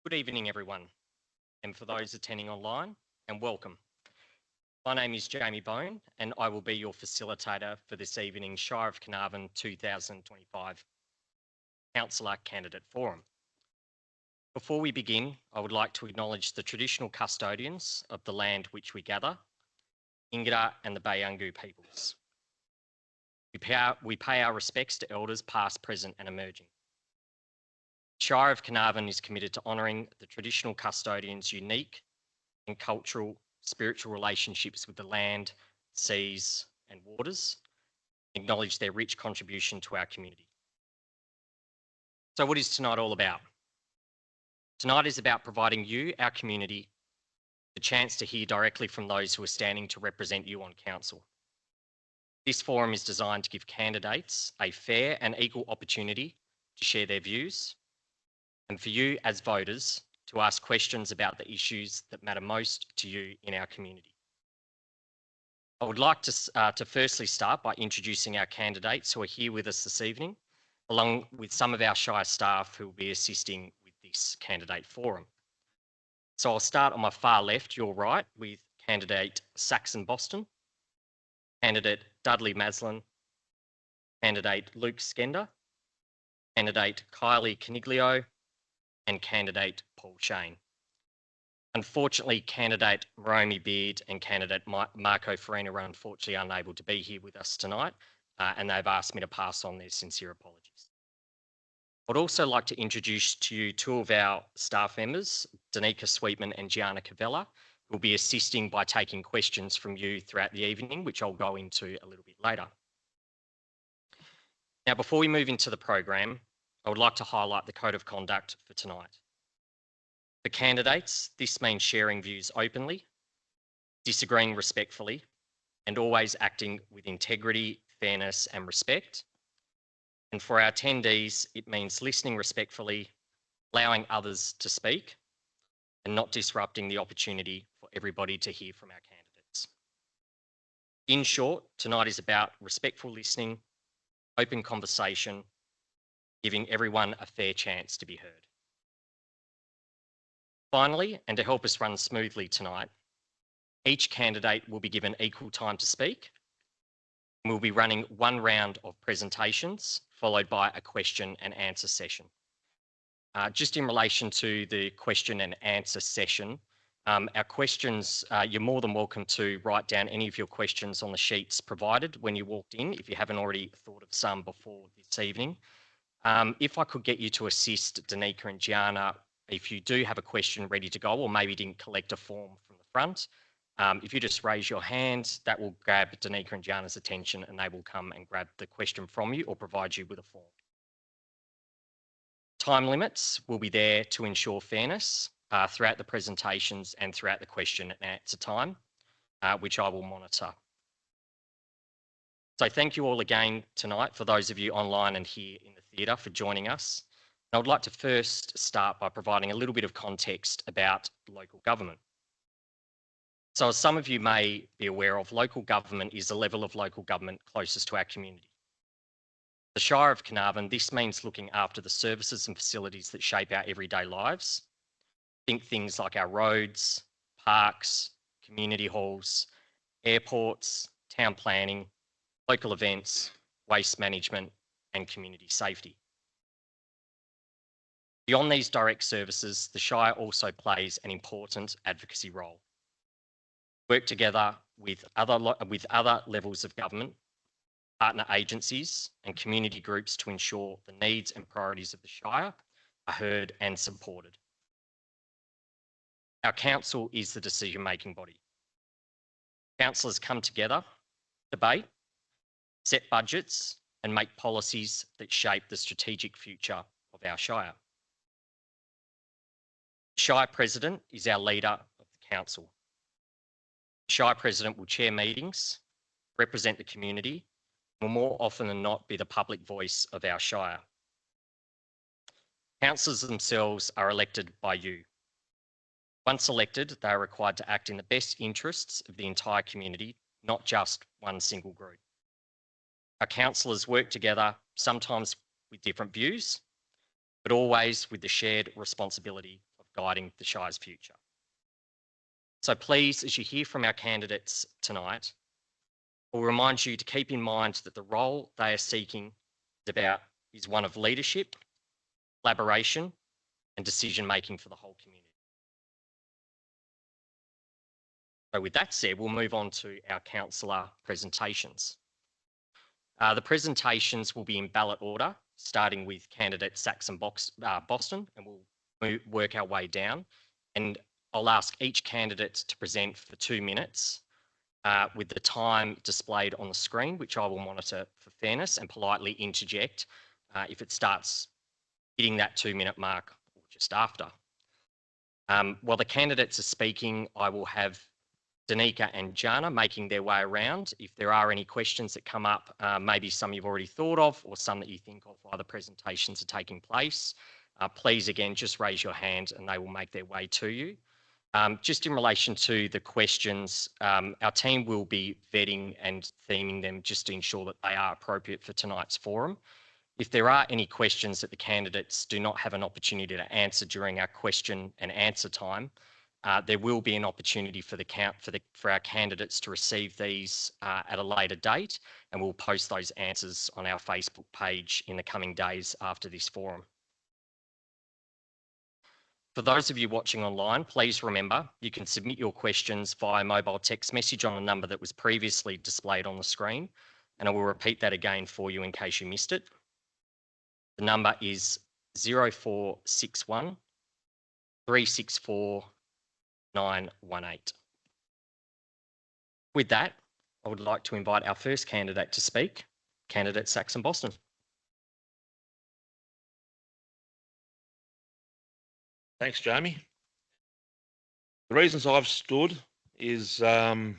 Good evening, everyone, and for those attending online, and welcome. My name is Jamie Bone, and I will be your facilitator for this evening's Shire of Carnarvon 2025 Councillor Candidate Forum. Before we begin, I would like to acknowledge the traditional custodians of the land which we gather, Ingada and the Bayangu peoples. We pay our respects to elders past, present and emerging. Shire of Carnarvon is committed to honouring the traditional custodians' unique and cultural, spiritual relationships with the land, seas and waters, and acknowledge their rich contribution to our community. So what is tonight all about? Tonight is about providing you, our community, the chance to hear directly from those who are standing to represent you on council. This forum is designed to give candidates a fair and equal opportunity to share their views, and for you as voters to ask questions about the issues that matter most to you in our community. I would like to firstly start by introducing our candidates who are here with us this evening, along with some of our Shire staff who will be assisting with this candidate forum. So I'll start on my far left, your right, with candidate Saxon Boston, candidate Dudley Maslin, candidate Luke Skender, candidate Kylie Caniglio, and candidate Paul Shane. Unfortunately, candidate Maromi Beard and candidate Marco Farina are unfortunately unable to be here with us tonight, and they've asked me to pass on their sincere apologies. I'd also like to introduce to you two of our staff members, Danica Sweetman and Gianna Cavella, who will be assisting by taking questions from you throughout the evening, which I'll go into a little bit later. Now, before we move into the program, I would like to highlight the code of conduct for tonight. For candidates, this means sharing views openly, disagreeing respectfully, and always acting with integrity, fairness, and respect. And for our attendees, it means listening respectfully, allowing others to speak, and not disrupting the opportunity for everybody to hear from our candidates. In short, tonight is about respectful listening, open conversation, giving everyone a fair chance to be heard. Finally, and to help us run smoothly tonight, each candidate will be given equal time to speak. We'll be running one round of presentations, followed by a question and answer session. Just in relation to the question and answer session, our questions, you're more than welcome to write down any of your questions on the sheets provided when you walked in, if you haven't already thought of some before this evening. If I could get you to assist Danica and Gianna, if you do have a question ready to go, or maybe didn't collect a form from the front, if you just raise your hand, that will grab Danica and Gianna's attention and they will come and grab the question from you or provide you with a form. Time limits will be there to ensure fairness throughout the presentations and throughout the question and answer time, which I will monitor. So thank you all again tonight for those of you online and here in the theatre for joining us. I would like to first start by providing a little bit of context about local government. So as some of you may be aware of, local government is the level of local government closest to our community. The Shire of Carnarvon, this means looking after the services and facilities that shape our everyday lives. Think things like our roads, parks, community halls, airports, town planning, local events, waste management, and community safety. Beyond these direct services, the Shire also plays an important advocacy role. Work together with other levels of government, partner agencies, and community groups to ensure the needs and priorities of the Shire are heard and supported. Our council is the decision-making body. Councillors come together, debate, set budgets and make policies that shape the strategic future of our Shire. The Shire President is our leader of the council. The Shire President will chair meetings, represent the community, and will more often than not be the public voice of our Shire. Councillors themselves are elected by you. Once elected, they are required to act in the best interests of the entire community, not just one single group. Our councillors work together, sometimes with different views, but always with the shared responsibility of guiding the Shire's future. So please, as you hear from our candidates tonight, I'll remind you to keep in mind that the role they are seeking is one of leadership, collaboration, and decision-making for the whole community. So with that said, we'll move on to our councillor presentations. The presentations will be in ballot order, starting with candidate Saxon Boston, and we'll work our way down. And I'll ask each candidate to present for 2 minutes with the time displayed on the screen, which I will monitor for fairness and politely interject if it starts hitting that 2-minute mark or just after. While the candidates are speaking, I will have Danica and Jana making their way around. If there are any questions that come up, maybe some you've already thought of or some that you think of while the presentations are taking place, please again, just raise your hand and they will make their way to you. Just in relation to the questions, our team will be vetting and theming them just to ensure that they are appropriate for tonight's forum. If there are any questions that the candidates do not have an opportunity to answer during our question and answer time, there will be an opportunity for our candidates to receive these at a later date, and we'll post those answers on our Facebook page in the coming days after this forum. For those of you watching online, please remember you can submit your questions via mobile text message on the number that was previously displayed on the screen, and I will repeat that again for you in case you missed it. The number is 0461 364 918. With that, I would like to invite our first candidate to speak, candidate Saxon Boston. Thanks, Jamie. The reasons I've stood is fairly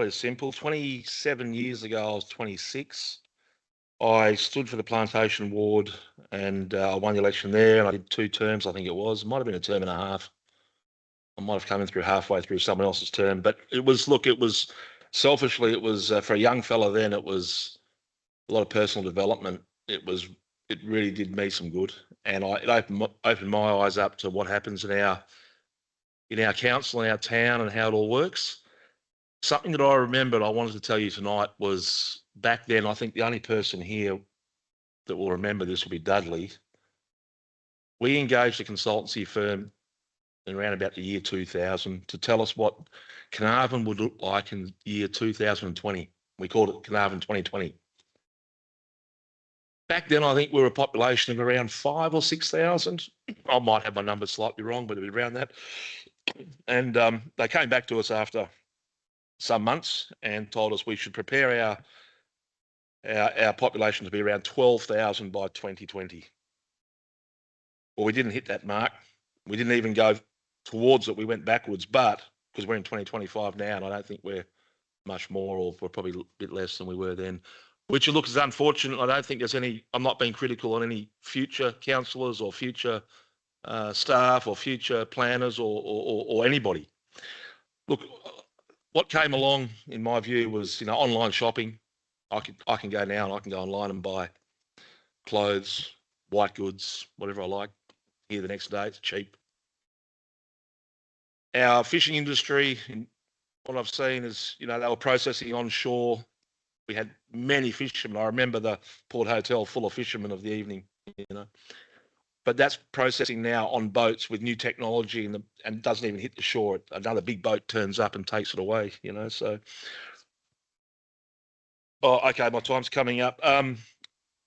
simple. 27 years ago, I was 26. I stood for the Plantation Ward and I won the election there, and I did 2 terms, I think it was. It might have been a term and a half. I might have come in through halfway through someone else's term, but it was selfishly, it was for a young fella then, it was a lot of personal development. It really did me some good, and it opened my eyes up to what happens in our council, in our town, and how it all works. Something that I remembered I wanted to tell you tonight was back then, I think the only person here that will remember this will be Dudley. We engaged a consultancy firm in around about the year 2000 to tell us what Carnarvon would look like in year 2020. We called it Carnarvon 2020. Back then, I think we were a population of around 5,000 or 6,000. I might have my numbers slightly wrong, but it was around that. And they came back to us after some months and told us we should prepare our population to be around 12,000 by 2020. Well, we didn't hit that mark. We didn't even go towards it. We went backwards, but because we're in 2025 now, and I don't think we're much more, or we're probably a bit less than we were then, which looks is unfortunate. I don't think there's any, I'm not being critical on any future councillors or future staff or future planners or anybody. Look, what came along, in my view, was online shopping. I can go now and I can go online and buy clothes, white goods, whatever I like. Here the next day, it's cheap. Our fishing industry, what I've seen is, they were processing onshore. We had many fishermen. I remember the Port Hotel full of fishermen of the evening, But that's processing now on boats with new technology and doesn't even hit the shore. Another big boat turns up and takes it away, so. Oh, okay, my time's coming up. I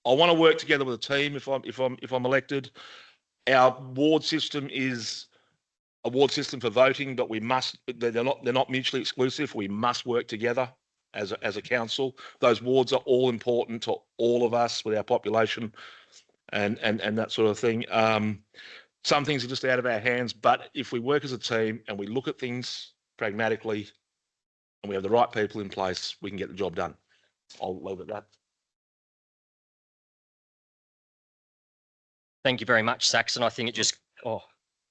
want to work together with a team if I'm elected. Our ward system is a ward system for voting, but they're not mutually exclusive. We must work together as a council. Those wards are all important to all of us with our population and that sort of thing. Some things are just out of our hands, but if we work as a team and we look at things pragmatically and we have the right people in place, we can get the job done. I'll leave it at that. Thank you very much, Saxon. I think it just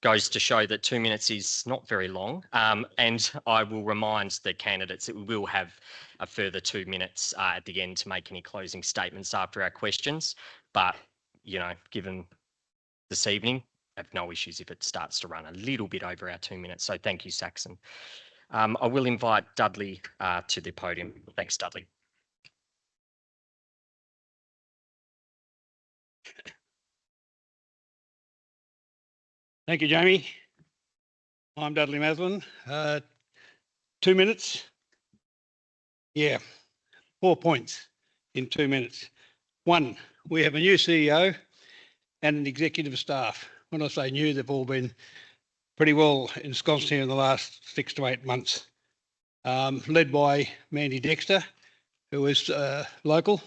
goes to show that 2 minutes is not very long. And I will remind the candidates that we will have a further 2 minutes at the end to make any closing statements after our questions. But, given this evening, have no issues if it starts to run a little bit over our 2 minutes. So thank you, Saxon. I will invite Dudley to the podium. Thanks, Dudley. Thank you, Jamie. I'm Dudley Maslin. 2 minutes. Yeah, 4 points in 2 minutes. One, we have a new CEO and an executive staff. When I say new, they've all been pretty well ensconced here in the last 6 to 8 months. Led by Mandy Dexter, who is local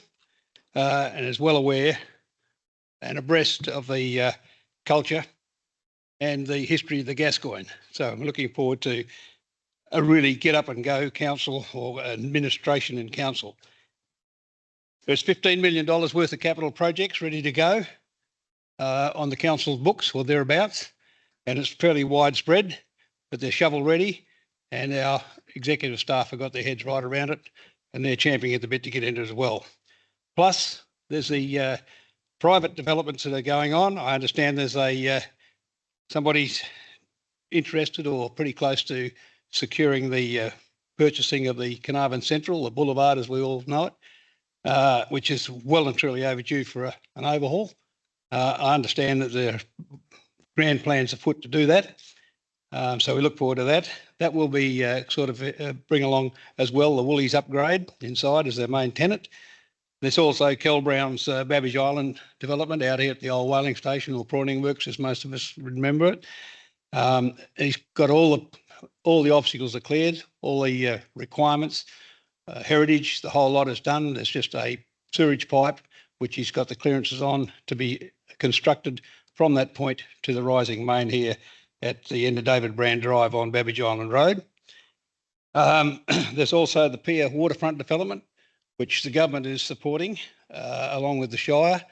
and is well aware and abreast of the culture and the history of the Gascoyne. So I'm looking forward to a really get up and go council or administration and council. There's $15 million worth of capital projects ready to go on the council's books or thereabouts, and it's fairly widespread, but they're shovel ready, and our executive staff have got their heads right around it, and they're champing at the bit to get into it as well. Plus, there's the private developments that are going on. I understand there's somebody's interested or pretty close to securing the purchasing of the Carnarvon Central, the boulevard as we all know it, which is well and truly overdue for an overhaul. I understand that there are grand plans afoot to do that. So we look forward to that. That will be bring along as well the Woolies upgrade inside as their main tenant. There's also Kel Brown's Babbage Island development out here at the old whaling station or prawning works, as most of us remember it. He's got all the obstacles are cleared, all the requirements, heritage, the whole lot is done. There's just a sewerage pipe, which he's got the clearances on to be constructed from that point to the rising main here at the end of David Brand Drive on Babbage Island Road. There's also the Pier waterfront development, which the government is supporting along with the Shire,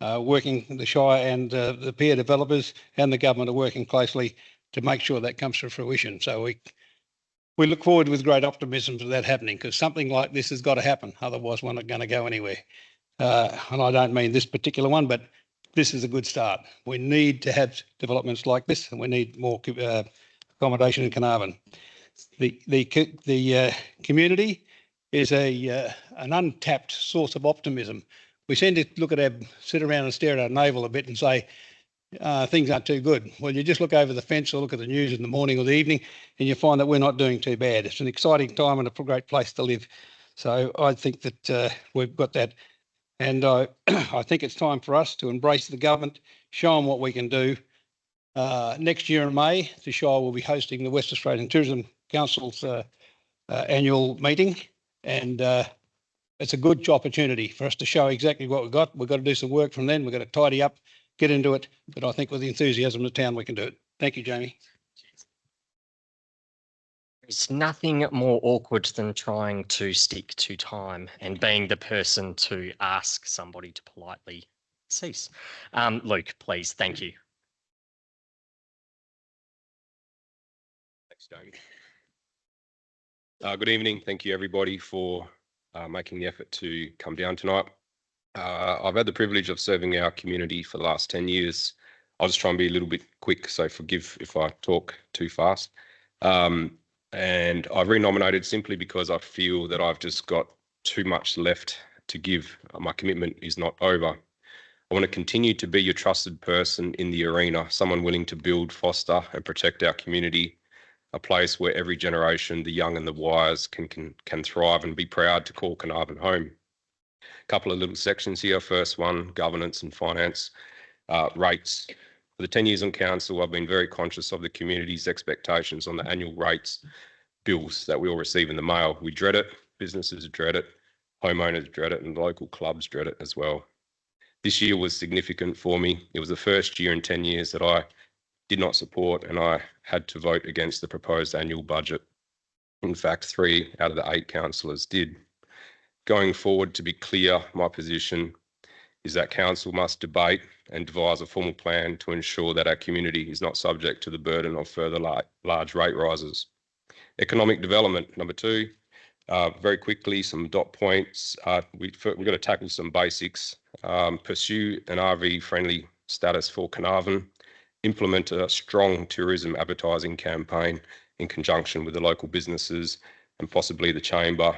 the Shire and the Pier developers and the government are working closely to make sure that comes to fruition. So we look forward with great optimism to that happening, because something like this has got to happen. Otherwise, we're not going to go anywhere. And I don't mean this particular one, but this is a good start. We need to have developments like this, and we need more accommodation in Carnarvon. The community is an untapped source of optimism. We tend to sit around and stare at our navel a bit and say, things aren't too good. Well, you just look over the fence or look at the news in the morning or the evening and you find that we're not doing too bad. It's an exciting time and a great place to live. So I think that we've got that. And I think it's time for us to embrace the government, show them what we can do. Next year in May, the Shire will be hosting the West Australian Tourism Council's annual meeting. And it's a good opportunity for us to show exactly what we've got. We've got to do some work from then. We've got to tidy up, get into it. But I think with the enthusiasm of the town, we can do it. Thank you, Jamie. There's nothing more awkward than trying to stick to time and being the person to ask somebody to politely cease. Luke, please. Thank you. Thanks, Jamie. Good evening. Thank you, everybody, for making the effort to come down tonight. I've had the privilege of serving our community for the last 10 years. I'll just try and be a little bit quick, so forgive if I talk too fast. And I've renominated simply because I feel that I've just got too much left to give. My commitment is not over. I want to continue to be your trusted person in the arena, someone willing to build, foster and protect our community, a place where every generation, the young and the wise, can thrive and be proud to call Carnarvon home. A couple of little sections here. First one, governance and finance, rates. For the 10 years on council, I've been very conscious of the community's expectations on the annual rates bills that we all receive in the mail. We dread it, businesses dread it, homeowners dread it, and local clubs dread it as well. This year was significant for me. It was the first year in 10 years that I did not support, and I had to vote against the proposed annual budget. In fact, 3 out of the 8 councillors did. Going forward, to be clear, my position is that council must debate and devise a formal plan to ensure that our community is not subject to the burden of further large rate rises. Economic development, number 2. Very quickly, some dot points. We've got to tackle some basics. Pursue an RV-friendly status for Carnarvon. implement a strong tourism advertising campaign in conjunction with the local businesses and possibly the chamber.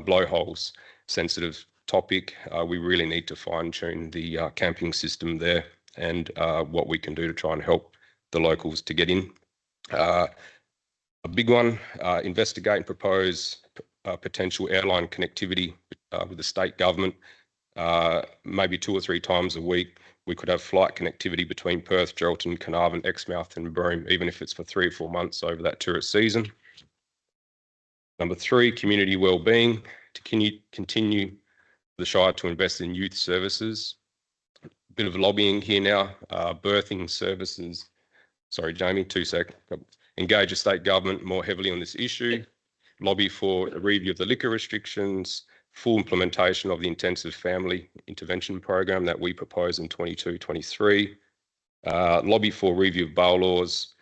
Blowholes, sensitive topic. We really need to fine tune the camping system there and what we can do to try and help the locals to get in. A big one, investigate and propose potential airline connectivity with the state government. Maybe 2 or 3 times a week, we could have flight connectivity between Perth, Geraldton, Carnarvon, Exmouth and Broome, even if it's for 3 or 4 months over that tourist season. Number 3, community wellbeing. To continue the Shire to invest in youth services. A bit of lobbying here now, birthing services. Sorry, Jamie, 2 seconds. Engage the state government more heavily on this issue. Lobby for a review of the liquor restrictions, full implementation of the intensive family intervention program that we propose in 22-23. Lobby for review of bail laws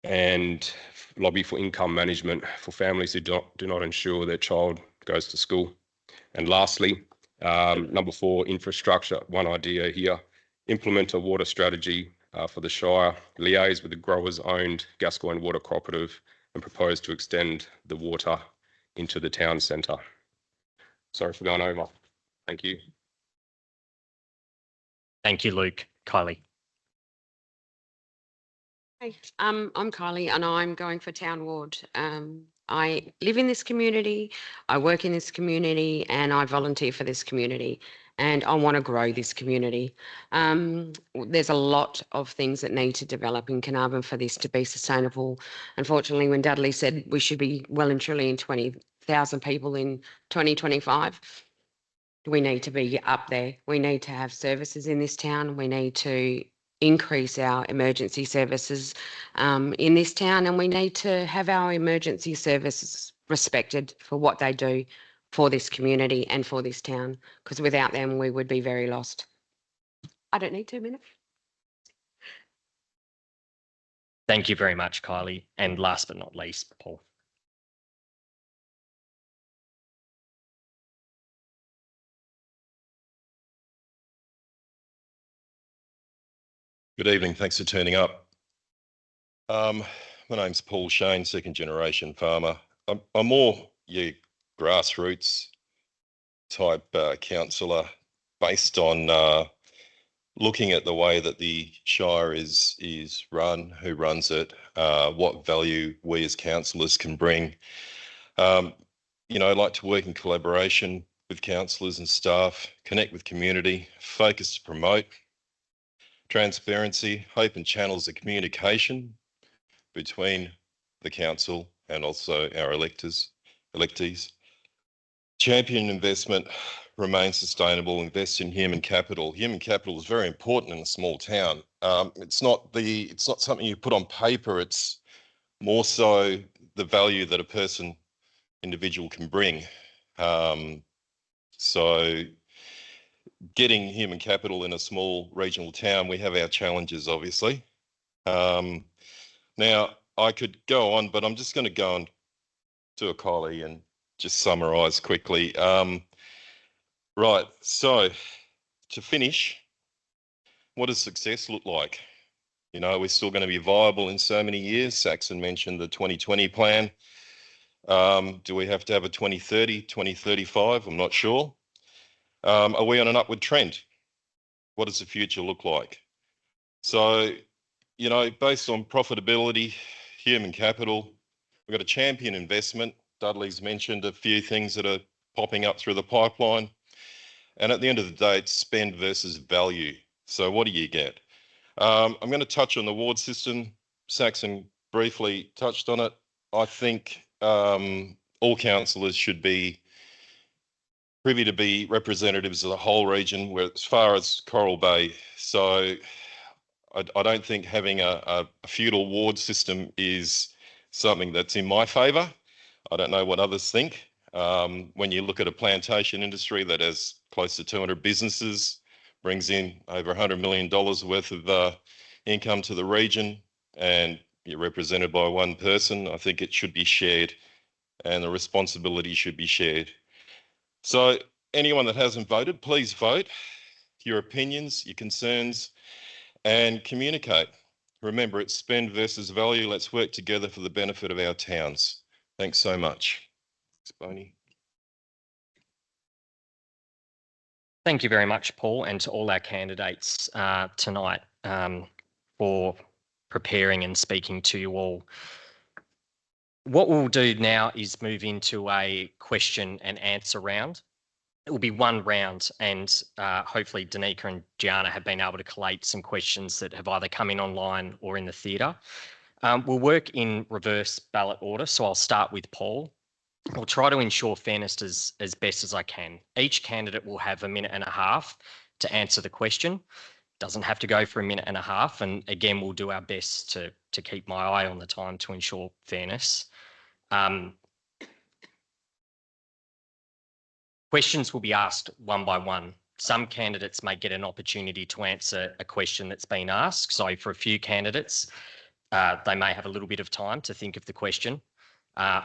and lobby for income management for families who do not ensure their child goes to school. And lastly, number 4, infrastructure. One idea here, implement a water strategy for the Shire, liaise with the growers-owned Gascoyne Water Cooperative and propose to extend the water into the town centre. Sorry for going over. Thank you. Thank you, Luke. Kylie. Hey, I'm Kylie and I'm going for Town Ward. I live in this community, I work in this community and I volunteer for this community and I want to grow this community. There's a lot of things that need to develop in Carnarvon for this to be sustainable. Unfortunately, when Dudley said we should be well and truly in 20,000 people in 2025, we need to be up there. We need to have services in this town. We need to increase our emergency services in this town, and we need to have our emergency services respected for what they do for this community and for this town, because without them we would be very lost. I don't need 2 minutes. Thank you very much, Kylie. And last but not least, Paul. Good evening. Thanks for turning up. My name's Paul Shane, second generation farmer. I'm more your grassroots type councillor based on looking at the way that the Shire is run, who runs it, what value we as councillors can bring. I like to work in collaboration with councillors and staff, connect with community, focus to promote transparency, open channels of communication between the council and also our electees. Champion investment, remain sustainable, invest in human capital. Human capital is very important in a small town. It's not something you put on paper, it's more so the value that a individual can bring. So getting human capital in a small regional town, we have our challenges, obviously. Now, I could go on, but I'm just going to go and do a Kylie and just summarise quickly. Right, so to finish, what does success look like? We're still going to be viable in so many years. Saxon mentioned the 2020 plan. Do we have to have a 2030, 2035? I'm not sure. Are we on an upward trend? What does the future look like? So, based on profitability, human capital, we've got a champion investment. Dudley's mentioned a few things that are popping up through the pipeline. And at the end of the day, it's spend versus value. So what do you get? I'm going to touch on the ward system. Saxon briefly touched on it. I think all councillors should be privy to be representatives of the whole region, where as far as Coral Bay. So I don't think having a feudal ward system is something that's in my favour. I don't know what others think. When you look at a plantation industry that has close to 200 businesses, brings in over $100 million worth of income to the region, and you're represented by one person, I think it should be shared and the responsibility should be shared. So anyone that hasn't voted, please vote your opinions, your concerns, and communicate. remember, it's spend versus value. Let's work together for the benefit of our towns. Thanks so much. Thanks, Boney. Thank you very much, Paul, and to all our candidates tonight for preparing and speaking to you all. What we'll do now is move into a question and answer round. It will be one round, and hopefully Danica and Gianna have been able to collate some questions that have either come in online or in the theatre. We'll work in reverse ballot order, so I'll start with Paul. I'll try to ensure fairness as best as I can. Each candidate will have 1.5 minutes to answer the question. Doesn't have to go for 1.5 minutes, and again, we'll do our best to keep my eye on the time to ensure fairness. Questions will be asked one by one. Some candidates may get an opportunity to answer a question that's been asked. So for a few candidates, they may have a little bit of time to think of the question,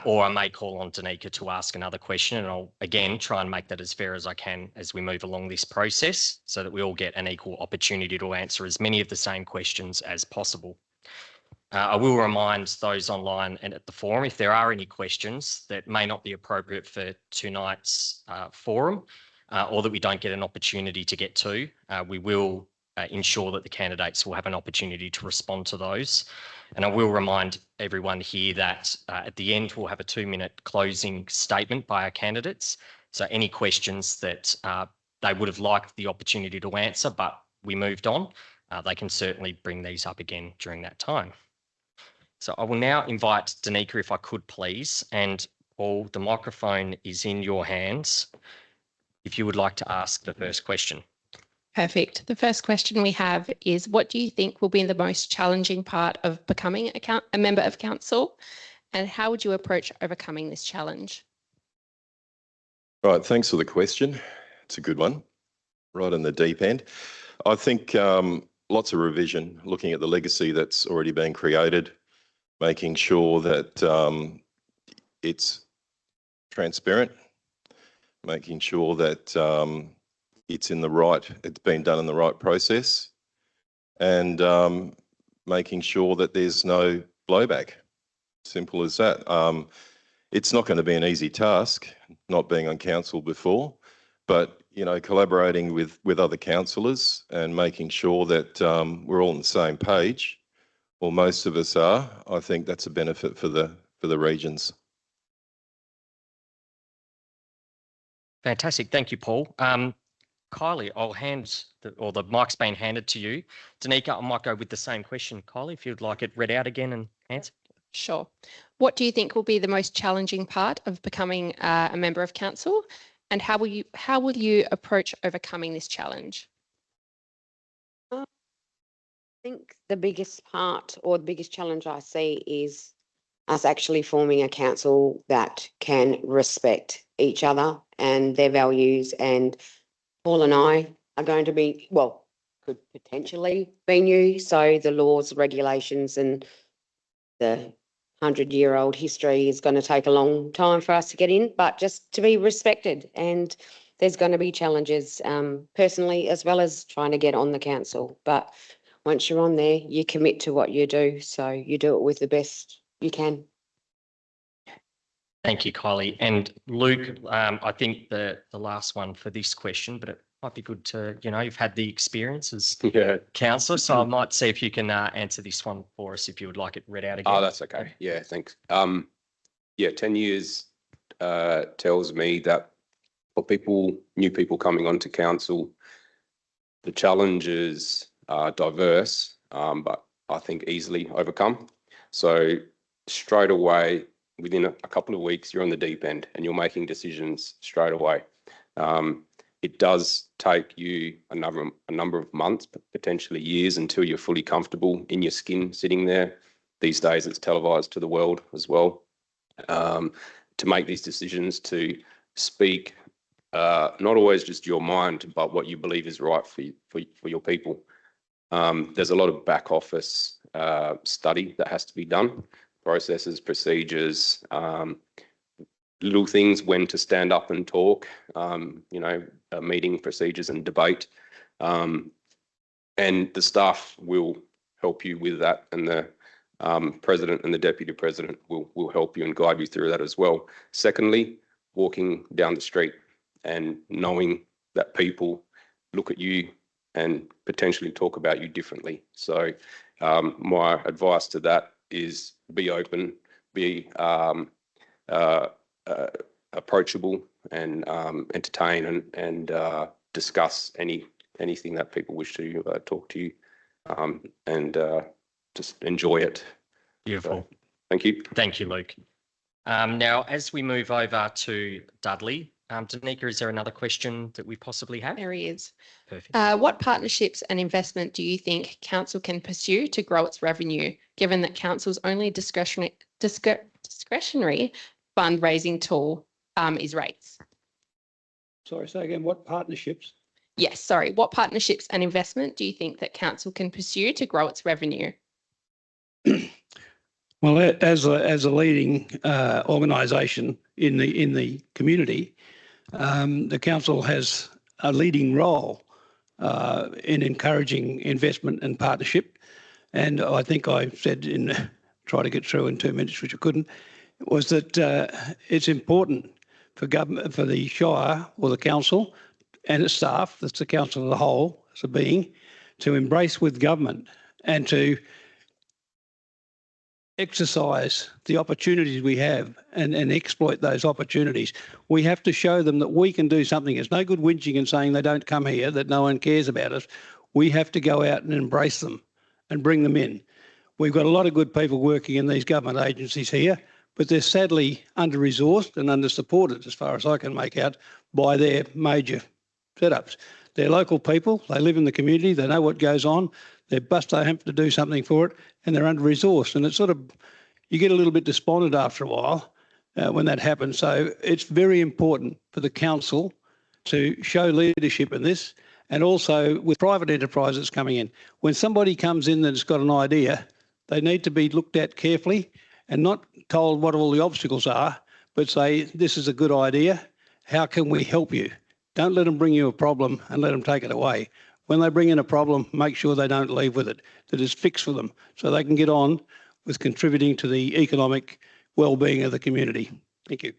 or I may call on Danica to ask another question, and I'll again try and make that as fair as I can as we move along this process so that we all get an equal opportunity to answer as many of the same questions as possible. I will remind those online and at the forum, if there are any questions that may not be appropriate for tonight's forum or that we don't get an opportunity to get to, we will ensure that the candidates will have an opportunity to respond to those. And I will remind everyone here that at the end, we'll have a 2-minute closing statement by our candidates. So any questions that they would have liked the opportunity to answer, but we moved on, they can certainly bring these up again during that time. So I will now invite Danica, if I could please, and Paul, the microphone is in your hands, if you would like to ask the first question. Perfect. The first question we have is, what do you think will be the most challenging part of becoming a member of council, and how would you approach overcoming this challenge? Right, thanks for the question. It's a good one, right in the deep end. I think lots of revision, looking at the legacy that's already been created, making sure that it's transparent, making sure that it's been done in the right process, and making sure that there's no blowback. Simple as that. It's not going to be an easy task, not being on council before, but collaborating with other councillors and making sure that we're all on the same page, or most of us are. I think that's a benefit for the regions. Fantastic. Thank you, Paul. Kylie, I'll the mic's been handed to you. Danica, I might go with the same question. Kylie, if you'd like it read out again and answer. Sure. What do you think will be the most challenging part of becoming a member of council, and how will you approach overcoming this challenge? I think the biggest part or the biggest challenge I see is us actually forming a council that can respect each other and their values. And Paul and I are going to be, could potentially be new. So the laws, regulations and the 100-year-old history is going to take a long time for us to get in, but just to be respected. And there's going to be challenges personally, as well as trying to get on the council. But once you're on there, you commit to what you do. So you do it with the best you can. Thank you, Kylie. And Luke, I think the last one for this question, but it might be good to, you've had the experience as councillor, so I might see if you can answer this one for us if you would like it read out again. Oh, that's okay. Yeah, thanks. 10 years tells me that for new people coming onto council, the challenges are diverse, but I think easily overcome. So straight away, within a couple of weeks, you're on the deep end and you're making decisions straight away. It does take you a number of months, potentially years, until you're fully comfortable in your skin sitting there. These days, it's televised to the world as well. To make these decisions, to speak not always just your mind, but what you believe is right for your people. There's a lot of back office study that has to be done. Processes, procedures, little things, when to stand up and talk, meeting procedures and debate. And the staff will help you with that, and the president and the deputy president will help you and guide you through that as well. Secondly, walking down the street and knowing that people look at you and potentially talk about you differently. So my advice to that is be open, be approachable, and entertain and discuss anything that people wish to talk to you, and just enjoy it. Beautiful. So, thank you. Thank you, Luke. Now, as we move over to Dudley, Danica, is there another question that we possibly have? There he is. Perfect. What partnerships and investment do you think council can pursue to grow its revenue, given that council's only discretionary fundraising tool is rates? Sorry, say again, what partnerships? Yes, sorry. What partnerships and investment do you think that council can pursue to grow its revenue? Well, as a leading organisation in the community, the council has a leading role in encouraging investment and partnership. And I think I said try to get through in 2 minutes, which I couldn't, was that it's important for government, for the Shire or the council and its staff, that's the council as a whole, as a being, to embrace with government and to exercise the opportunities we have and exploit those opportunities. We have to show them that we can do something. It's no good whinging and saying they don't come here, that no one cares about us. We have to go out and embrace them and bring them in. We've got a lot of good people working in these government agencies here, but they're sadly under-resourced and under-supported, as far as I can make out, by their major setups. They're local people, they live in the community, they know what goes on, they're bust they have to do something for it, and they're under-resourced. And it's sort of, you get a little bit despondent after a while when that happens. So it's very important for the council to show leadership in this, and also with private enterprises coming in. When somebody comes in that's got an idea, they need to be looked at carefully and not told what all the obstacles are, but say, this is a good idea, how can we help you? Don't let them bring you a problem and let them take it away. When they bring in a problem, make sure they don't leave with it, that it's fixed for them so they can get on with contributing to the economic well-being of the community. Thank you.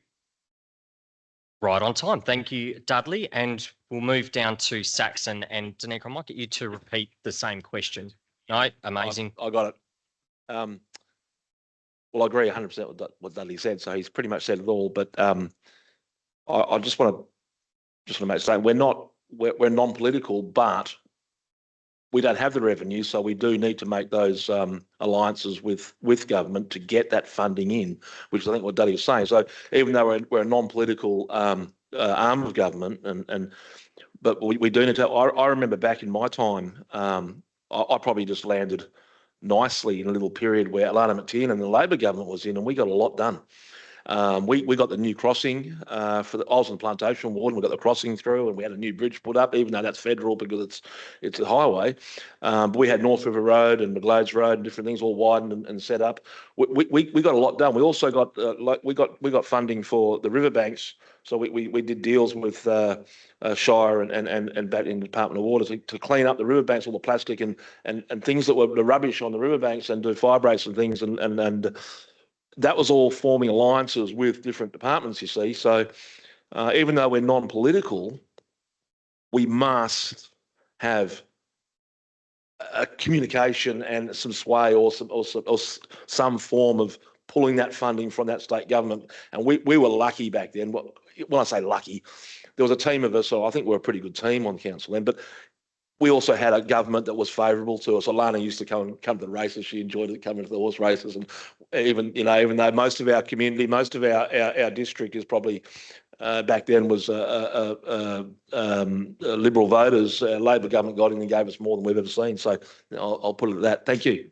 Right on time. Thank you, Dudley. And we'll move down to Saxon. And Danica, I might get you to repeat the same question. No, amazing. I got it. Well, I agree 100% with what Dudley said. So he's pretty much said it all. But I just want to make a statement. We're non-political, but we don't have the revenue, so we do need to make those alliances with government to get that funding in, which I think what Dudley was saying. So even though we're a non-political arm of government, but we do need to. I remember back in my time, I probably just landed nicely in a little period where Alana McTiernan and the Labor government was in, and we got a lot done. We got the new crossing I was on the plantation ward, and we got the crossing through, and we had a new bridge put up, even though that's federal because it's a highway. But we had North River Road and McGlodes Road and different things all widened and set up. We got a lot done. We also got we got funding for the riverbanks, so we did deals with Shire and back in the Department of Water to clean up the riverbanks, all the plastic and things that were the rubbish on the riverbanks, and do fire breaks and things and that was all forming alliances with different departments, you see. So even though we're non-political, we must have a communication and some sway or some form of pulling that funding from that state government. And we were lucky back then. When I say lucky, there was a team of us, so I think we're a pretty good team on council then. But we also had a government that was favourable to us. Alana used to come to the races. She enjoyed it, coming to the horse races. And even though most of our community, most of our district is probably back then was Liberal voters, Labor government got in and gave us more than we've ever seen. So I'll put it at that. Thank you.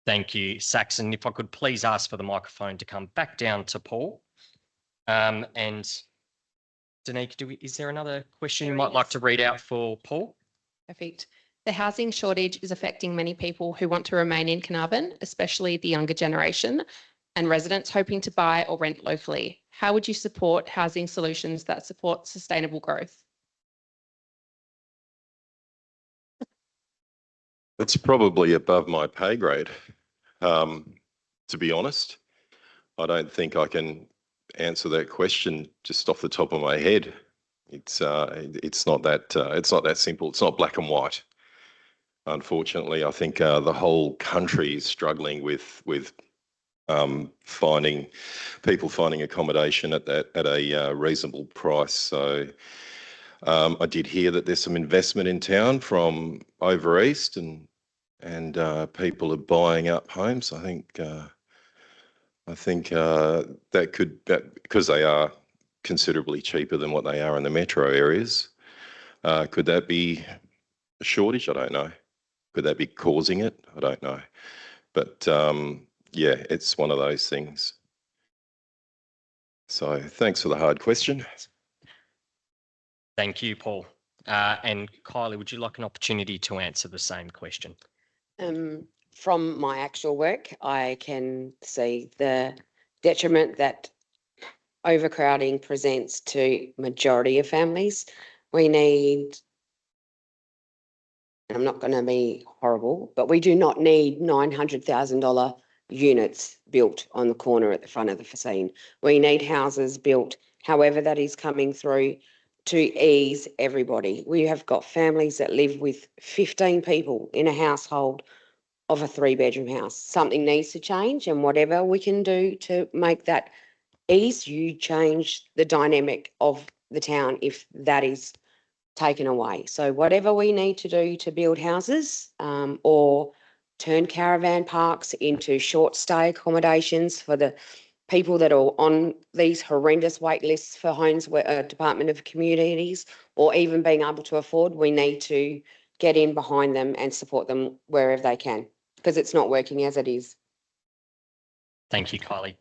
Thank you, Saxon. If I could please ask for the microphone to come back down to Paul. And Danica, is there another question you might like to read out for Paul? Perfect. The housing shortage is affecting many people who want to remain in Carnarvon, especially the younger generation and residents hoping to buy or rent locally. How would you support housing solutions that support sustainable growth? It's probably above my pay grade, to be honest. I don't think I can answer that question just off the top of my head. It's not that simple. It's not black and white. Unfortunately, I think the whole country is struggling with finding accommodation at a reasonable price. So I did hear that there's some investment in town from over east, and people are buying up homes. I think that because they are considerably cheaper than what they are in the metro areas. Could that be a shortage? I don't know. Could that be causing it? I don't know. But yeah, it's one of those things. So thanks for the hard question. Thank you, Paul. And Kylie, would you like an opportunity to answer the same question? From my actual work, I can see the detriment that overcrowding presents to majority of families. We need, I'm not going to be horrible, but we do not need $900,000 units built on the corner at the front of the scene. We need houses built, however that is coming through, to ease everybody. We have got families that live with 15 people in a household of a 3-bedroom house. Something needs to change, and whatever we can do to make that ease, you change the dynamic of the town if that is taken away. So whatever we need to do to build houses or turn caravan parks into short stay accommodations for the people that are on these horrendous wait lists for homes, Department of Communities, or even being able to afford, we need to get in behind them and support them wherever they can, because it's not working as it is. Thank you, Kylie.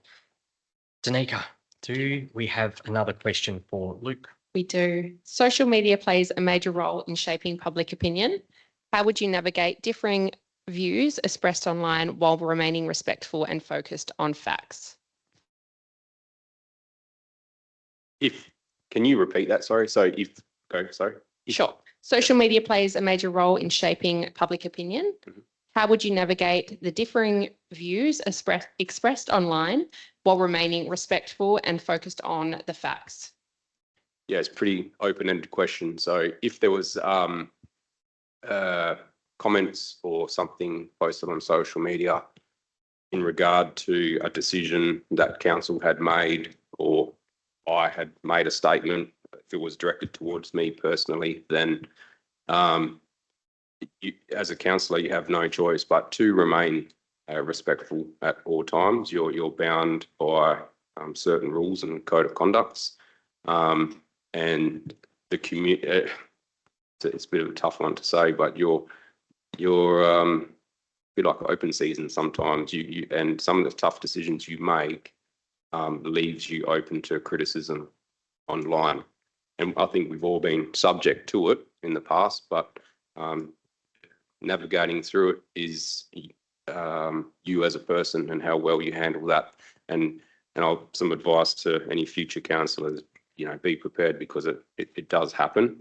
Danica, do we have another question for Luke? We do. Social media plays a major role in shaping public opinion. How would you navigate differing views expressed online while remaining respectful and focused on facts? Can you repeat that? Sorry. Sorry. Sure. Social media plays a major role in shaping public opinion. Mhm. How would you navigate the differing views expressed online while remaining respectful and focused on the facts? Yeah, it's a pretty open-ended question. So if there was comments or something posted on social media in regard to a decision that council had made, or I had made a statement, if it was directed towards me personally, then as a councillor, you have no choice but to remain respectful at all times. You're bound by certain rules and code of conducts, and the community. It's a bit of a tough one to say, but you're a bit like open season sometimes. You and some of the tough decisions you make leaves you open to criticism online, and I think we've all been subject to it in the past, but navigating through it is you as a person and how well you handle that. And some advice to any future councillors, be prepared, because it does happen.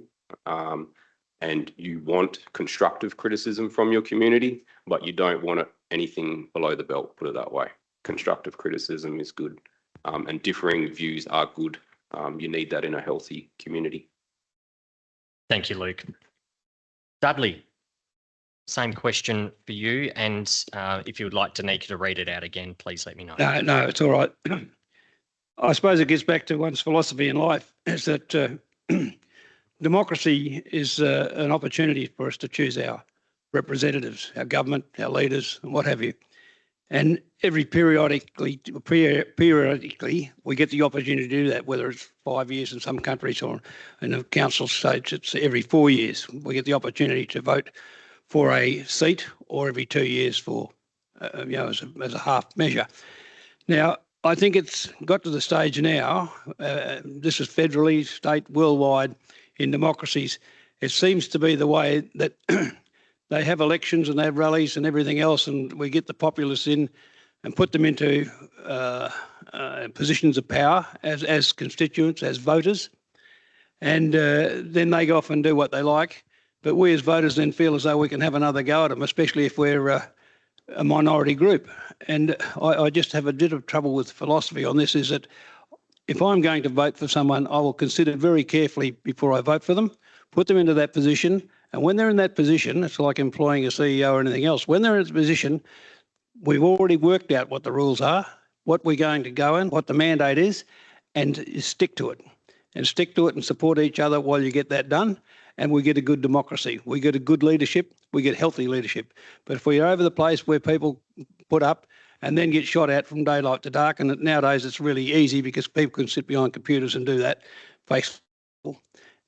And you want constructive criticism from your community, but you don't want anything below the belt, put it that way. Constructive criticism is good, and differing views are good. You need that in a healthy community. Thank you, Luke. Dudley, same question for you. And if you would like Danica to read it out again, please let me know. No, it's all right. I suppose it gets back to one's philosophy in life, is that democracy is an opportunity for us to choose our representatives, our government, our leaders, and what have you. And periodically, we get the opportunity to do that, whether it's 5 years in some countries, or in the council states, it's every 4 years. We get the opportunity to vote for a seat, or every 2 years for, as a half measure. Now, I think it's got to the stage now, this is federally, state, worldwide, in democracies, it seems to be the way that they have elections and they have rallies and everything else, and we get the populists in and put them into positions of power as constituents, as voters, and then they go off and do what they like. but we as voters then feel as though we can have another go at them, especially if we're a minority group. And I just have a bit of trouble with philosophy on this, is that if I'm going to vote for someone, I will consider very carefully before I vote for them, put them into that position. And when they're in that position, it's like employing a CEO or anything else. When they're in that position, we've already worked out what the rules are, what we're going to go in, what the mandate is, and stick to it. And stick to it and support each other while you get that done. And we get a good democracy. We get a good leadership. We get healthy leadership. But if we're over the place where people put up and then get shot at from daylight to dark, and nowadays it's really easy because people can sit behind computers and do that,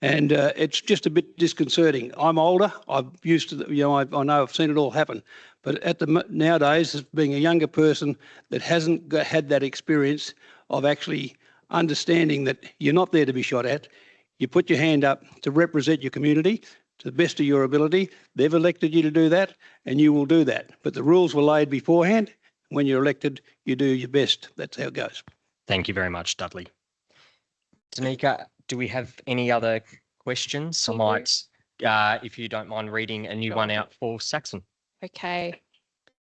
and it's just a bit disconcerting. I'm older. I'm used to, I know I've seen it all happen. But nowadays, as being a younger person that hasn't had that experience of actually understanding that you're not there to be shot at, you put your hand up to represent your community to the best of your ability. They've elected you to do that, and you will do that. But the rules were laid beforehand. When you're elected, you do your best. That's how it goes. Thank you very much, Dudley. Danica, do we have any other questions? I might, if you don't mind reading a new one out for Saxon. Okay.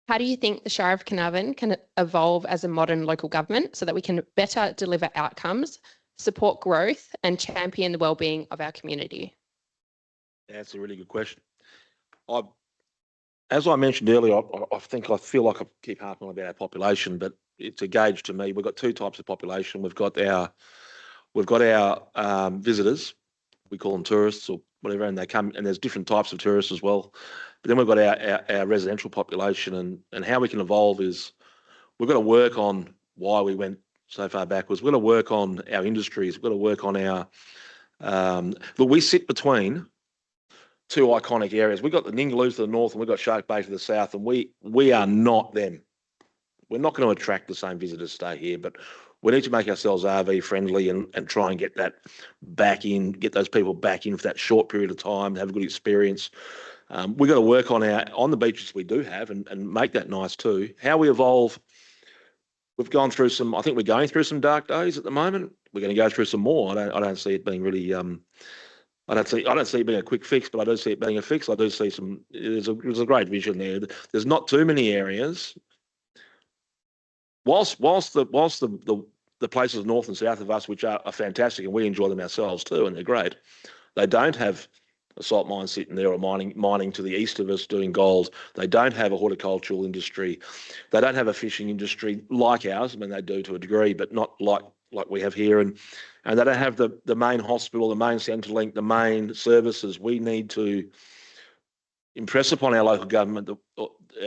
How do you think the Shire of Carnarvon can evolve as a modern local government so that we can better deliver outcomes, support growth, and champion the well-being of our community? That's a really good question. As I mentioned earlier, I feel like I keep harping on about our population, but it's a gauge to me. We've got two types of population. We've got our visitors. We call them tourists or whatever, and they come, and there's different types of tourists as well. But then we've got our residential population, and how we can evolve is we've got to work on why we went so far backwards. We've got to work on our industries. We've got to work on our look. We sit between two iconic areas. We've got the Ningaloo to the north and we've got Shark Bay to the south, and we are not them. We're not going to attract the same visitors stay here, but we need to make ourselves RV friendly and try and get that back in, get those people back in for that short period of time, have a good experience. We've got to work on the beaches we do have and make that nice too. How we evolve, we've gone through some, I think we're going through some dark days at the moment. We're going to go through some more. I don't see it being really I don't see it being a quick fix, but I do see it being a fix. I do see there's a great vision there. There's not too many areas. Whilst the places north and south of us, which are fantastic, and we enjoy them ourselves too, and they're great, they don't have a salt mine sitting there or mining to the east of us doing gold. They don't have a horticultural industry. They don't have a fishing industry like ours. I mean, they do to a degree, but not like we have here. And they don't have the main hospital, the main Centrelink, the main services. We need to impress upon our local government,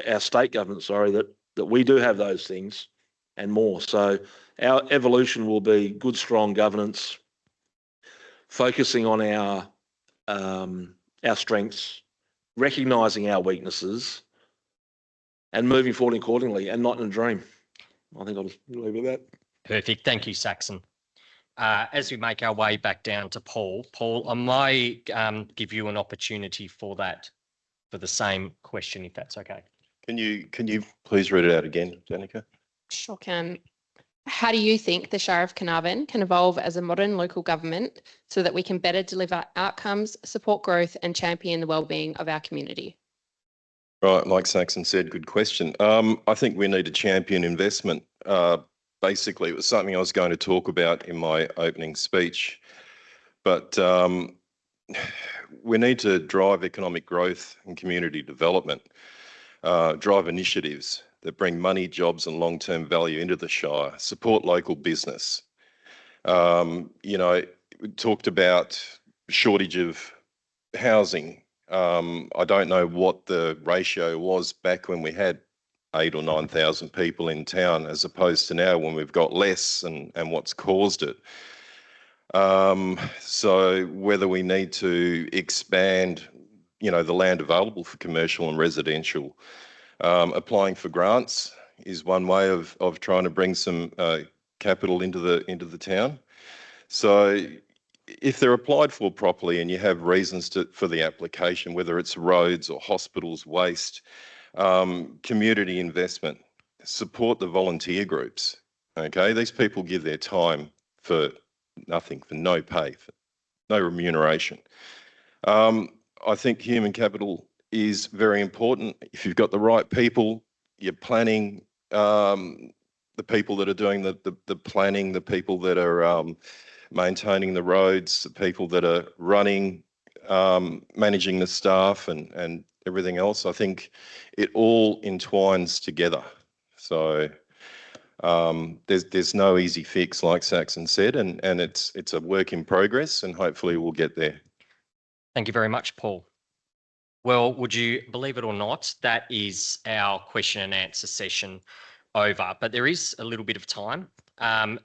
our state government, sorry, that we do have those things and more. So our evolution will be good, strong governance, focusing on our strengths, recognising our weaknesses, and moving forward accordingly, and not in a dream. I think I'll just leave it at that. Perfect. Thank you, Saxon. As we make our way back down to Paul, I might give you an opportunity for the same question, if that's okay. Can you please read it out again, Danica? Sure can. How do you think the Shire of Carnarvon can evolve as a modern local government so that we can better deliver outcomes, support growth, and champion the well-being of our community? Right, like Saxon said, good question. I think we need to champion investment. Basically, it was something I was going to talk about in my opening speech, but we need to drive economic growth and community development, drive initiatives that bring money, jobs and long-term value into the Shire, support local business. We talked about shortage of housing. I don't know what the ratio was back when we had 8,000 or 9,000 people in town, as opposed to now when we've got less, and what's caused it. So whether we need to expand, the land available for commercial and residential, applying for grants is one way of trying to bring some capital into the town. So if they're applied for properly and you have reasons for the application, whether it's roads or hospitals, waste, community investment, support the volunteer groups. Okay, these people give their time for nothing, for no pay, for no remuneration. I think human capital is very important. If you've got the right people, you're planning, the people that are doing the planning, the people that are maintaining the roads, the people that are running, managing the staff and everything else. I think it all entwines together. So there's no easy fix, like Saxon said, and it's a work in progress, and hopefully we'll get there. Thank you very much, Paul. Well, would you believe it or not, that is our question and answer session over, but there is a little bit of time.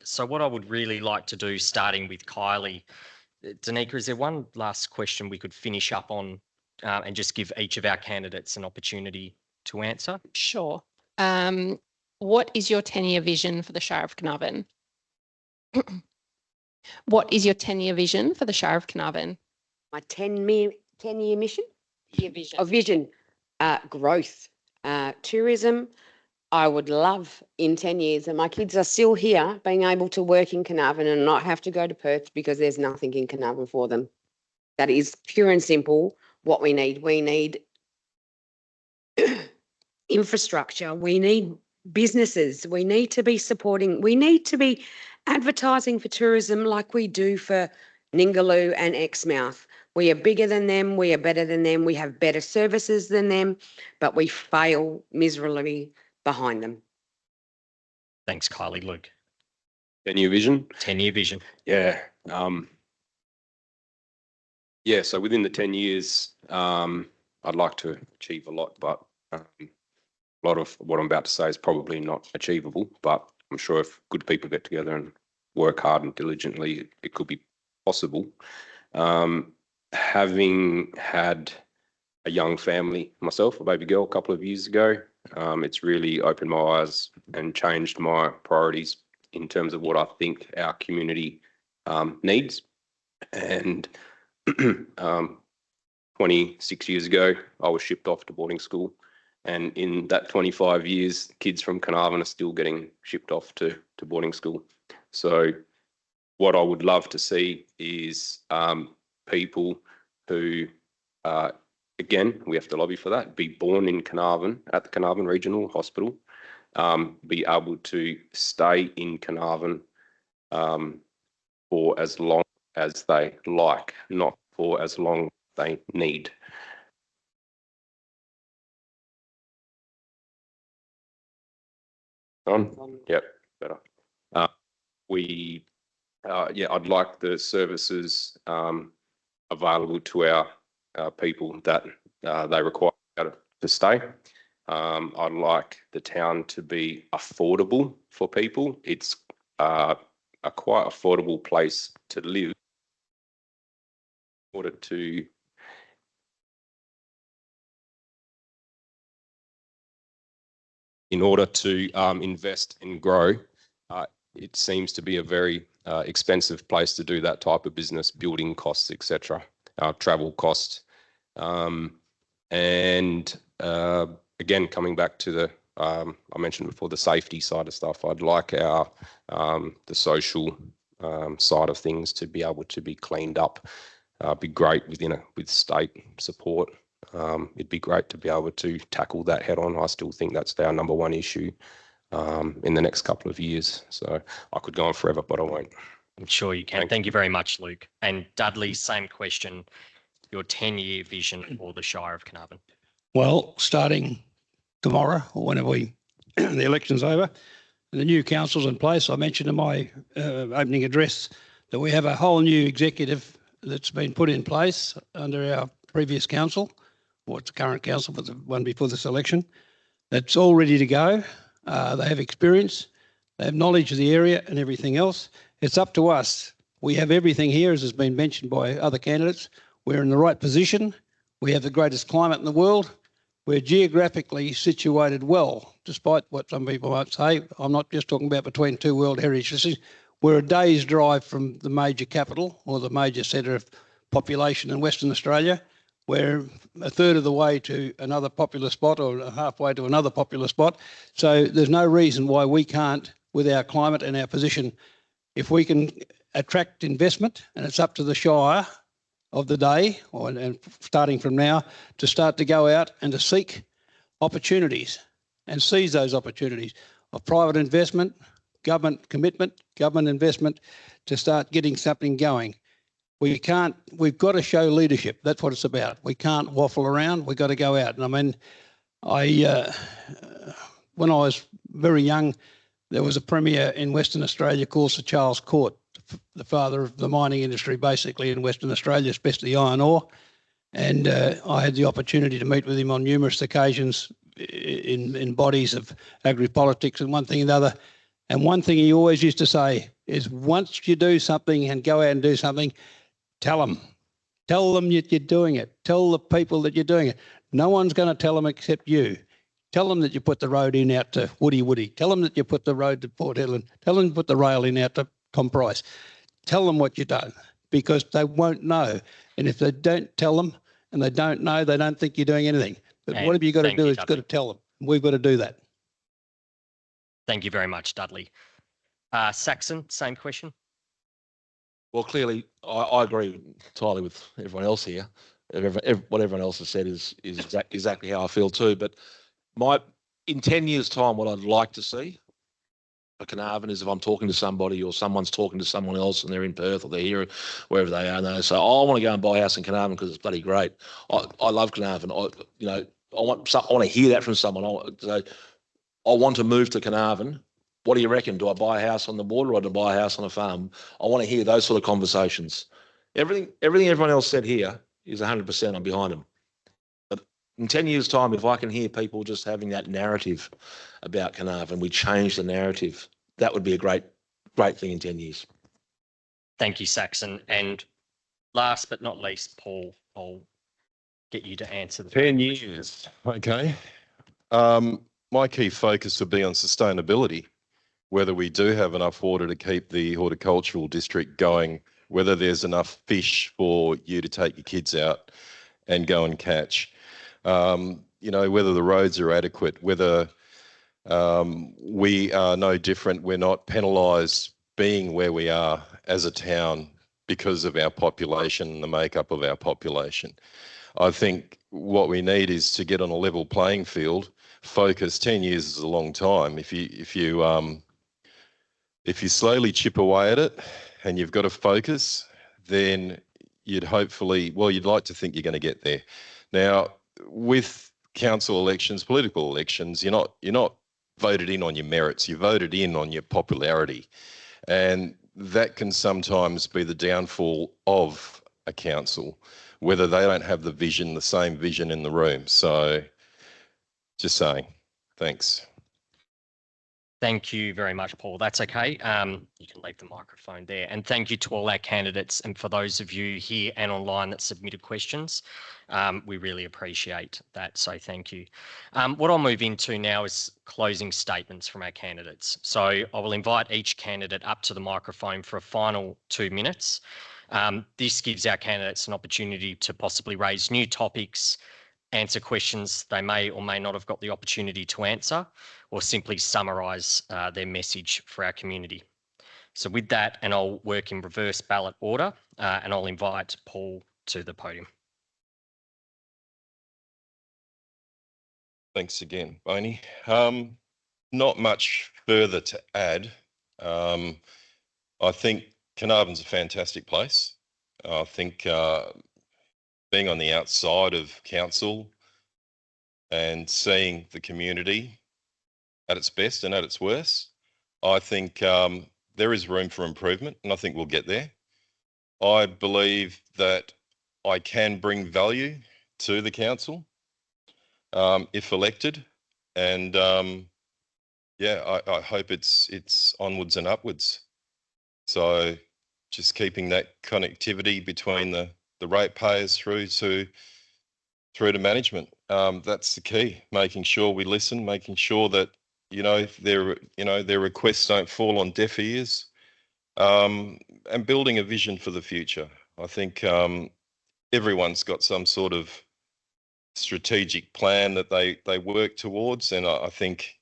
So what I would really like to do, starting with Kylie, Danica, is there one last question we could finish up on and just give each of our candidates an opportunity to answer? Sure. What is your 10-year vision for the Shire of Carnarvon? What is your 10-year vision for the Shire of Carnarvon? My 10-year mission? Year vision. Vision, growth, tourism. I would love in 10 years, and my kids are still here, being able to work in Carnarvon and not have to go to Perth because there's nothing in Carnarvon for them. That is pure and simple what we need. We need infrastructure. We need businesses. We need to be supporting. We need to be advertising for tourism like we do for Ningaloo and Exmouth. We are bigger than them. We are better than them. We have better services than them, but we fail miserably behind them. Thanks, Kylie. Luke. 10-year vision. 10-year vision. Yeah. Yeah. So within the 10 years, I'd like to achieve a lot, but a lot of what I'm about to say is probably not achievable. But I'm sure if good people get together and work hard and diligently, it could be possible. Having had a young family myself, a baby girl, a couple of years ago, it's really opened my eyes and changed my priorities in terms of what I think our community needs. And 26 years ago, I was shipped off to boarding school. And in that 25 years, kids from Carnarvon are still getting shipped off to boarding school. So what I would love to see is people who, again, we have to lobby for that, be born in Carnarvon at the Carnarvon Regional Hospital, be able to stay in Carnarvon for as long as they like, not for as long as they need. Yep, better. I'd like the services available to our people that they require to stay. I'd like the town to be affordable for people. It's a quite affordable place to live. In order to invest and grow, it seems to be a very expensive place to do that type of business, building costs, etc., travel costs. And again, coming back to the, I mentioned before, the safety side of stuff, I'd like our the social side of things to be able to be cleaned up. Be great with state support. It'd be great to be able to tackle that head on. I still think that's our number one issue in the next couple of years. So I could go on forever, but I won't. I'm sure you can. Thank you very much, Luke. And Dudley, same question. Your 10-year vision for the Shire of Carnarvon. Well, starting tomorrow or whenever the election's over, the new council's in place. I mentioned in my opening address that we have a whole new executive that's been put in place under our previous council, or it's the current council, but the one before this election, that's all ready to go. They have experience, they have knowledge of the area and everything else. It's up to us. We have everything here, as has been mentioned by other candidates. We're in the right position. We have the greatest climate in the world. We're geographically situated well, despite what some people might say. I'm not just talking about between two World Heritage Cities. We're a day's drive from the major capital or the major centre of population in Western Australia. We're a third of the way to another popular spot or halfway to another popular spot. So there's no reason why we can't, with our climate and our position, if we can attract investment, and it's up to the Shire of the day, and starting from now, to start to go out and to seek opportunities and seize those opportunities of private investment, government commitment, government investment, to start getting something going. We've got to show leadership. That's what it's about. We can't waffle around. We've got to go out. And I mean, when I was very young, there was a premier in Western Australia called Sir Charles Court, the father of the mining industry basically in Western Australia, especially iron ore. And I had the opportunity to meet with him on numerous occasions in bodies of agri-politics and one thing and the other. And one thing he always used to say is, once you do something and go out and do something, tell them that you're doing it. Tell the people that you're doing it. No one's going to tell them except you. Tell them that you put the road in out to Woody. Tell them that you put the road to Port Hedland. Tell them to put the rail in out to Comprise. Tell them what you've done, because they won't know. And if they don't tell them and they don't know, they don't think you're doing anything. But And whatever you've got to thank do you, is you've got to Dudley. tell them. We've got to do that. Thank you very much, Dudley. Saxon, same question. Well, clearly, I agree entirely with everyone else here. What everyone else has said is exactly how I feel too. But in 10 years' time, what I'd like to see for Carnarvon is, if I'm talking to somebody or someone's talking to someone else and they're in Perth or they're here, wherever they are, and they say, "Oh, I want to go and buy a house in Carnarvon because it's bloody great." I love Carnarvon. I want to hear that from someone. I want to move to Carnarvon. What do you reckon? Do I buy a house on the water or do I buy a house on a farm? I want to hear those sort of conversations. Everything everyone else said here is 100%. I'm behind them. But in 10 years' time, if I can hear people just having that narrative about Carnarvon, we change the narrative, that would be a great thing in 10 years. Thank you, Saxon. And last but not least, Paul, I'll get you to answer the 10 years. Okay. My key focus would be on sustainability, whether we do have enough water to keep the horticultural district going, whether there's enough fish for you to take your kids out and go and catch, whether the roads are adequate, whether we are no different. We're not penalised being where we are as a town because of our population and the makeup of our population. I think what we need is to get on a level playing field. Focus. 10 years is a long time. If you slowly chip away at it and you've got to focus, then you'd like to think you're going to get there. Now, with council elections, political elections, you're not voted in on your merits. You're voted in on your popularity, and that can sometimes be the downfall of a council, whether they don't have the same vision in the room. So, just saying. Thanks. Thank you very much, Paul. That's okay. You can leave the microphone there. And thank you to all our candidates and for those of you here and online that submitted questions. We really appreciate that. So thank you. What I'll move into now is closing statements from our candidates. So I will invite each candidate up to the microphone for a final 2 minutes. This gives our candidates an opportunity to possibly raise new topics, answer questions they may or may not have got the opportunity to answer, or simply summarise their message for our community. So with that, and I'll work in reverse ballot order, and I'll invite Paul to the podium. Thanks again, Boney. Not much further to add. I think Carnarvon's a fantastic place. I think being on the outside of council and seeing the community at its best and at its worst, I think there is room for improvement, and I think we'll get there. I believe that I can bring value to the council if elected, and I hope it's onwards and upwards. So just keeping that connectivity between the ratepayers through to management. That's the key, making sure we listen, making sure that their requests don't fall on deaf ears, and building a vision for the future. I think everyone's got some sort of strategic plan that they work towards, and I think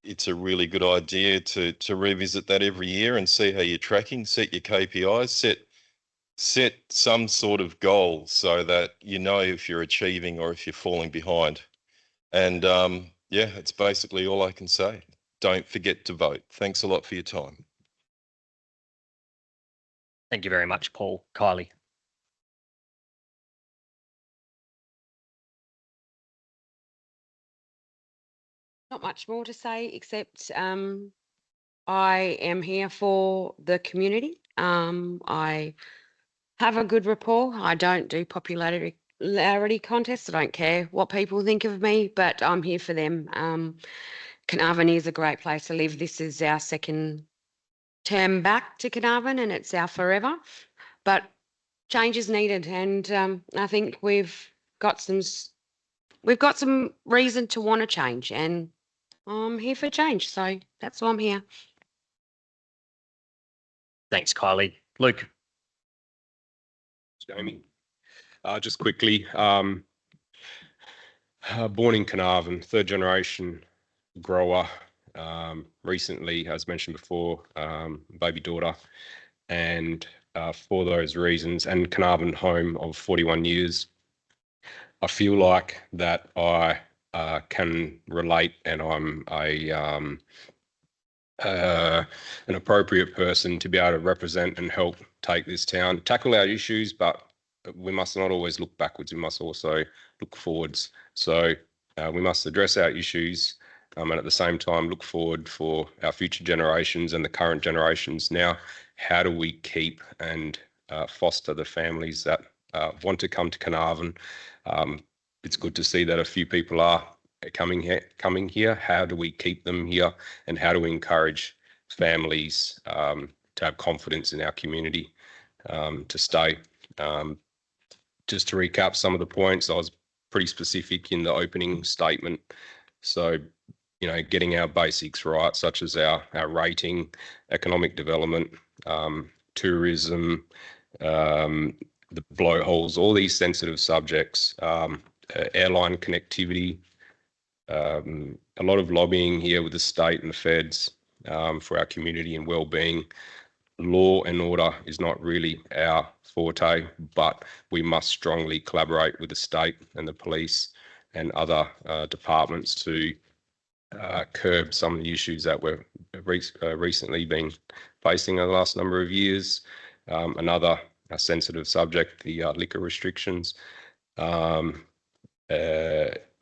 it's a really good idea to revisit that every year and see how you're tracking, set your KPIs, set some sort of goal so that you know if you're achieving or if you're falling behind. And yeah, it's basically all I can say. Don't forget to vote. Thanks a lot for your time. Thank you very much, Paul. Kylie. Not much more to say except I am here for the community. I have a good rapport. I don't do popularity contests. I don't care what people think of me, but I'm here for them. Carnarvon is a great place to live. This is our second term back to Carnarvon and it's our forever. But change is needed, and I think we've got some reason to want to change, and I'm here for change. So that's why I'm here. Thanks, Kylie. Luke. Jamie. Just quickly, born in Carnarvon, third generation grower. Recently, as mentioned before, baby daughter, and for those reasons, and Carnarvon home of 41 years, I feel like that I can relate, and I'm an appropriate person to be able to represent and help take this town, tackle our issues, but we must not always look backwards. We must also look forwards. So we must address our issues and at the same time look forward for our future generations and the current generations. Now, how do we keep and foster the families that want to come to Carnarvon? It's good to see that a few people are coming here. How do we keep them here, and how do we encourage families to have confidence in our community to stay? Just to recap some of the points, I was pretty specific in the opening statement. So, you know, getting our basics right, such as our rating, economic development, tourism, the blowholes, all these sensitive subjects, airline connectivity, a lot of lobbying here with the state and the feds for our community and well-being. Law and order is not really our forte, but we must strongly collaborate with the state and the police and other departments to curb some of the issues that we've recently been facing in the last number of years. Another sensitive subject, the liquor restrictions,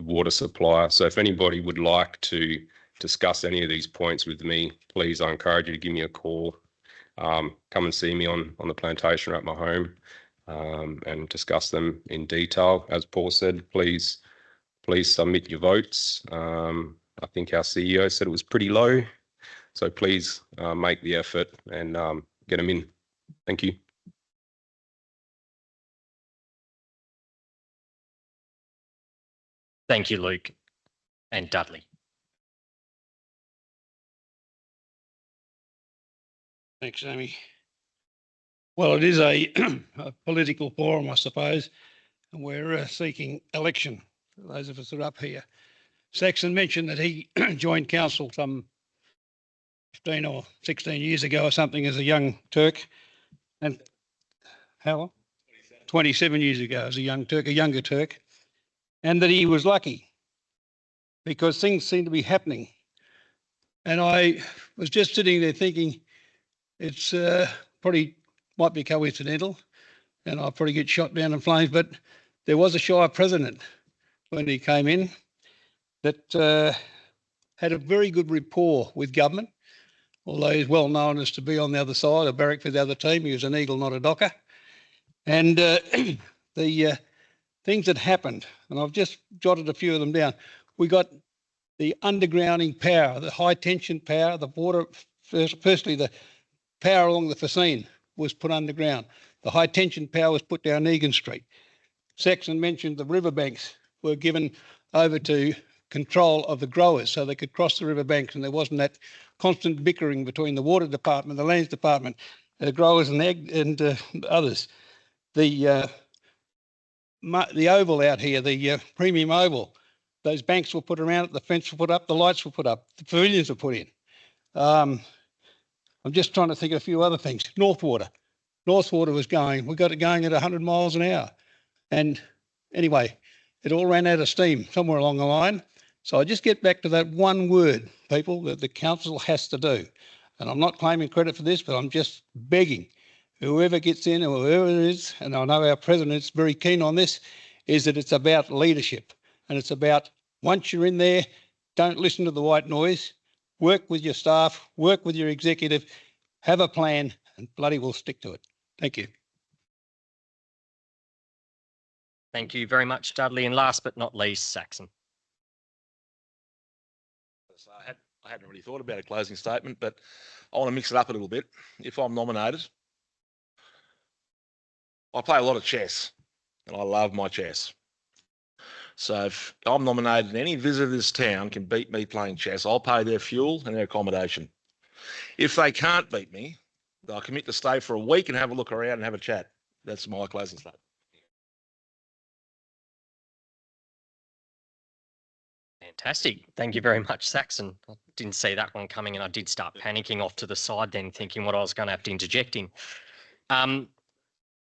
water supply. So if anybody would like to discuss any of these points with me, please, I encourage you to give me a call. Come and see me on the plantation or at my home and discuss them in detail. As Paul said, please submit your votes. I think our CEO said it was pretty low. So please make the effort and get them in. Thank you. Thank you, Luke. And Dudley. Thanks, Amy. Well, it is a political forum, I suppose, and we're seeking election for those of us that are up here. Saxon mentioned that he joined council some 15 or 16 years ago or something as a young Turk. And how long? 27 years ago as a young Turk, a younger Turk. And that he was lucky because things seem to be happening. And I was just sitting there thinking, it's probably might be coincidental and I'll probably get shot down in flames, but there was a Shire president when he came in that had a very good rapport with government, although he's well known as to be on the other side, a barrack for the other team. He was an eagle, not a docker. And the things that happened, and I've just jotted a few of them down. We got the undergrounding power, the high tension power, the water, firstly the power along the Facine was put underground. The high tension power was put down Egan Street. Saxon mentioned the riverbanks were given over to control of the growers so they could cross the riverbanks and there wasn't that constant bickering between the water department, the lands department, the growers and others. The oval out here, the premium oval, those banks were put around it, the fence was put up, the lights were put up, the pavilions were put in. I'm just trying to think of a few other things. Northwater Northwater was going. We got it going at 100 miles an hour. And anyway, it all ran out of steam somewhere along the line. So I just get back to that one word, people, that the council has to do. And I'm not claiming credit for this, but I'm just begging whoever gets in or whoever it is, and I know our president's very keen on this, is that it's about leadership. And it's about, once you're in there, don't listen to the white noise, work with your staff, work with your executive, have a plan, and bloody well stick to it. Thank you. Thank you very much, Dudley. And last but not least, Saxon. So I hadn't really thought about a closing statement, but I want to mix it up a little bit. If I'm nominated, I play a lot of chess and I love my chess. So if I'm nominated and any visitor to this town can beat me playing chess, I'll pay their fuel and their accommodation. If they can't beat me, they'll commit to stay for a week and have a look around and have a chat. That's my closing statement. Fantastic. Thank you very much, Saxon. I didn't see that one coming and I did start panicking off to the side then, thinking what I was going to have to interject in.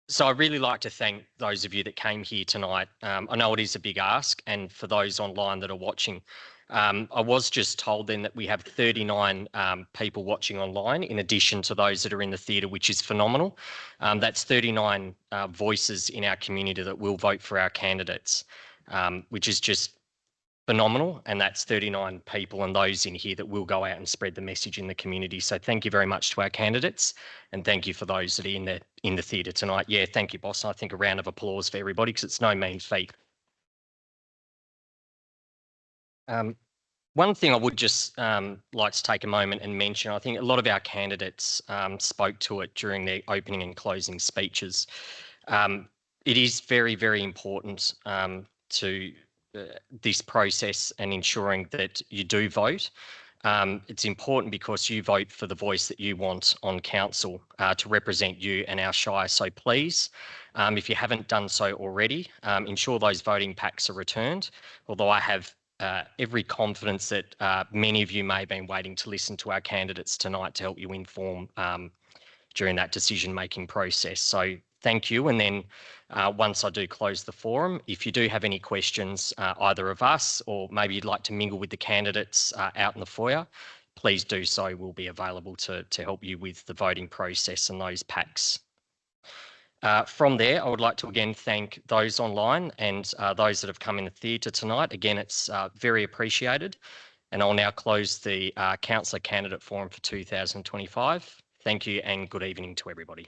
So I really like to thank those of you that came here tonight. I know it is a big ask, and for those online that are watching, I was just told then that we have 39 people watching online in addition to those that are in the theatre, which is phenomenal. That's 39 voices in our community that will vote for our candidates, which is just phenomenal, and that's 39 people and those in here that will go out and spread the message in the community. So thank you very much to our candidates, and thank you for those that are in the theatre tonight. Yeah, thank you, boss. I think a round of applause for everybody because it's no mean feat. One thing I would just like to take a moment and mention, I think a lot of our candidates spoke to it during their opening and closing speeches. It is very, very important to this process and ensuring that you do vote. It's important because you vote for the voice that you want on council to represent you and our shire. So please, if you haven't done so already, ensure those voting packs are returned. Although I have every confidence that many of you may have been waiting to listen to our candidates tonight to help you inform during that decision-making process. So thank you. And then once I do close the forum, if you do have any questions, either of us or maybe you'd like to mingle with the candidates out in the foyer, please do so. We'll be available to help you with the voting process and those packs. From there, I would like to again thank those online and those that have come in the theatre tonight. Again, it's very appreciated. And I'll now close the Councillor Candidate Forum for 2025. Thank you and good evening to everybody.